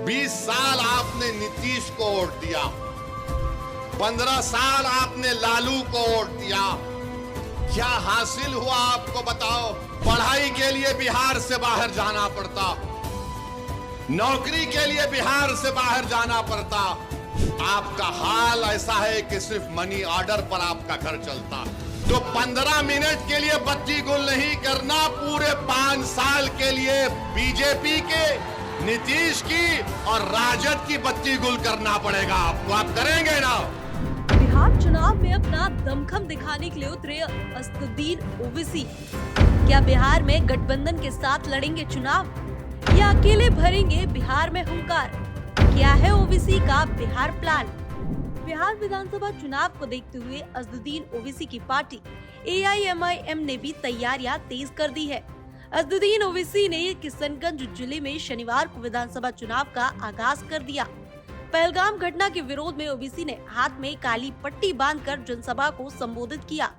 20 साल आपने नीतीश को वोट दिया, 15 साल आपने लालू को वोट दिया। क्या हासिल हुआ आपको बताओ? पढ़ाई के लिए बिहार से बाहर जाना पड़ता, नौकरी के लिए बिहार से बाहर जाना पड़ता। आपका हाल ऐसा है कि सिर्फ मनी ऑर्डर पर आपका घर चलता। तो 15 मिनट के लिए बत्ती गुल नहीं करना, पूरे 5 साल के लिए बीजेपी के, नीतीश की और राजद की बत्ती गुल करना पड़ेगा आपको। आप करेंगे ना? बिहार चुनाव में अपना दमखम दिखाने के लिए उतरे असदुद्दीन ओवैसी। क्या बिहार में गठबंधन के साथ लड़ेंगे चुनाव या अकेले भरेंगे बिहार में हुंकार? क्या है ओवैसी का बिहार प्लान? बिहार विधानसभा चुनाव को देखते हुए असदुद्दीन ओवैसी की पार्टी AIMIM ने भी तैयारियां तेज कर दी है। असदुद्दीन ओवैसी ने किशनगंज जिले में शनिवार को विधानसभा चुनाव का आगाज कर दिया। पहलगाम घटना के विरोध में ओवैसी ने हाथ में काली पट्टी बांधकर जनसभा को संबोधित किया।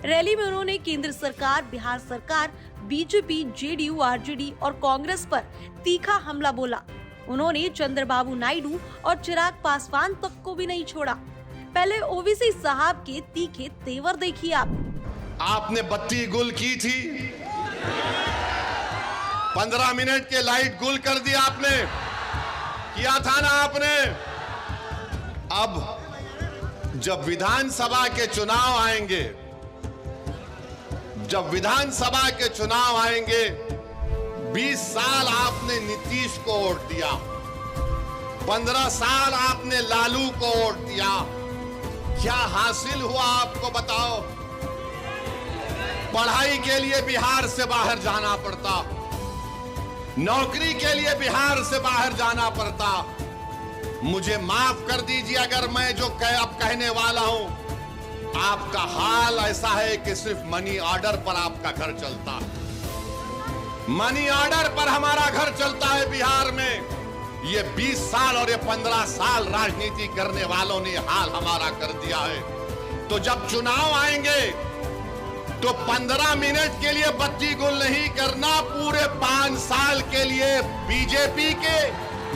रैली में उन्होंने केंद्र सरकार, बिहार सरकार, बीजेपी, JDU, RJD और कांग्रेस पर तीखा हमला बोला। उन्होंने चंद्रबाबू नायडू और चिराग पासवान तक को भी नहीं छोड़ा। पहले ओवैसी साहब के तीखे तेवर देखिए आप। आपने बत्ती गुल की थी, 15 मिनट के लाइट गुल कर दिया आपने, किया था ना आपने। अब जब विधानसभा के चुनाव आएंगे, जब विधानसभा के चुनाव आएंगे, 20 साल आपने नीतीश को वोट दिया, 15 साल आपने लालू को वोट दिया। क्या हासिल हुआ आपको बताओ? पढ़ाई के लिए बिहार से बाहर जाना पड़ता, नौकरी के लिए बिहार से बाहर जाना पड़ता। मुझे माफ कर दीजिए अगर मैं जो अब कहने वाला हूं। आपका हाल ऐसा है कि सिर्फ मनी ऑर्डर पर आपका घर चलता, मनी ऑर्डर पर हमारा घर चलता है बिहार में। ये 20 साल और ये 15 साल राजनीति करने वालों ने हाल हमारा कर दिया है। तो जब चुनाव आएंगे तो 15 मिनट के लिए बत्ती गुल नहीं करना, पूरे 5 साल के लिए बीजेपी के,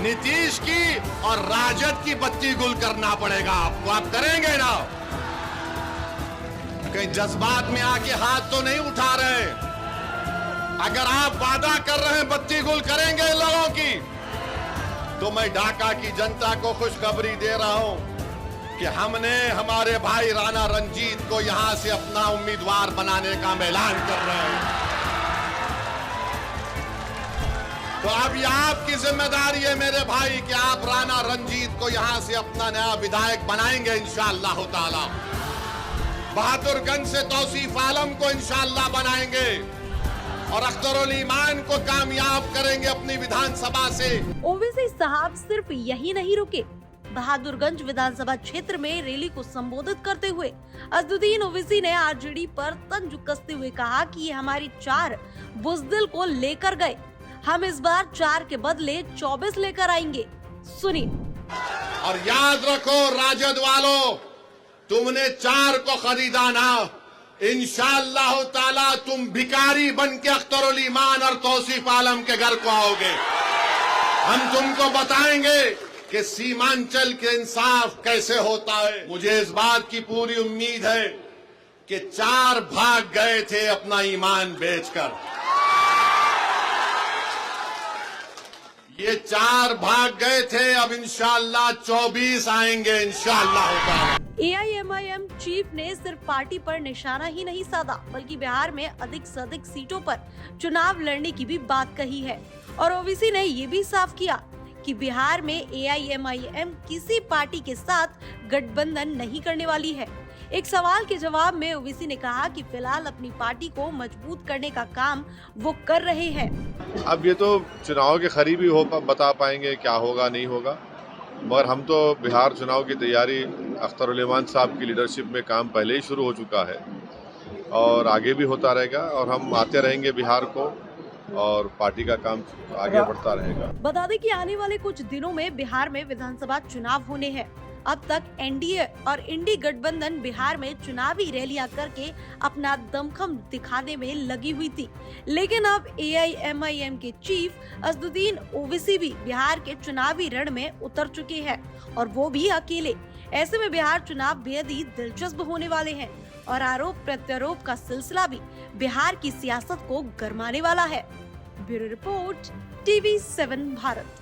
नीतीश की और राजद की बत्ती गुल करना पड़ेगा आपको। आप करेंगे ना? कहीं जज्बात में आके हाथ तो नहीं उठा रहे? अगर आप वादा कर रहे हैं बत्ती गुल करेंगे लोगों की, तो मैं ढाका की जनता को खुशखबरी दे रहा हूं कि हमने हमारे भाई राणा रंजीत को यहां से अपना उम्मीदवार बनाने का ऐलान कर रहे हैं। तो अब ये आपकी जिम्मेदारी है मेरे भाई कि आप राणा रंजीत को यहां से अपना नया विधायक बनाएंगे इंशाअल्लाह ताला। बहादुरगंज से तौसीफ आलम को इंशाअल्लाह बनाएंगे और अख्तरुल ईमान को कामयाब करेंगे अपनी विधानसभा से। ओवैसी साहब सिर्फ यही नहीं रुके। बहादुरगंज विधानसभा क्षेत्र में रैली को संबोधित करते हुए असदुद्दीन ओवैसी ने RJD पर तंज कसते हुए कहा कि ये हमारी 4 बुज़दिल को लेकर गए, हम इस बार 4 के बदले 24 लेकर आएंगे। सुनिए। और याद रखो राजद वालों, तुमने 4 को खरीदा ना, इंशाअल्लाह ताला तुम भिखारी बन के अख्तरुल ईमान और तौसीफ आलम के घर को आओगे। हम तुमको बताएंगे कि सीमांचल के इंसाफ कैसे होता है। मुझे इस बात की पूरी उम्मीद है कि 4 भाग गए थे अपना ईमान बेचकर, ये 4 भाग गए थे, अब इंशाअल्लाह 24 आएंगे इंशाअल्लाह। AIMIM चीफ ने सिर्फ पार्टी पर निशाना ही नहीं साधा, बल्कि बिहार में अधिक से अधिक सीटों पर चुनाव लड़ने की भी बात कही है। और ओवैसी ने ये भी साफ किया कि बिहार में AIMIM किसी पार्टी के साथ गठबंधन नहीं करने वाली है। एक सवाल के जवाब में ओवैसी ने कहा कि फिलहाल अपनी पार्टी को मजबूत करने का काम वो कर रहे हैं। अब ये तो चुनाव के करीब ही बता पाएंगे क्या होगा नहीं होगा, मगर हम तो बिहार चुनाव की तैयारी अख्तरुल ईमान साहब की लीडरशिप में काम पहले ही शुरू हो चुका है और आगे भी होता रहेगा और हम आते रहेंगे बिहार को और पार्टी का काम आगे बढ़ता रहेगा। बता दें कि आने वाले कुछ दिनों में बिहार में विधानसभा चुनाव होने हैं। अब तक एनडीए और इंडी गठबंधन बिहार में चुनावी रैलियां करके अपना दमखम दिखाने में लगी हुई थी, लेकिन अब एआईएमआईएम के चीफ असदुद्दीन ओवैसी भी बिहार के चुनावी रण में उतर चुके हैं और वो भी अकेले। ऐसे में बिहार चुनाव बेहद ही दिलचस्प होने वाले हैं और आरोप प्रत्यारोप का सिलसिला भी बिहार की सियासत को गरमाने वाला है। Bureau report, TV7 Bharat.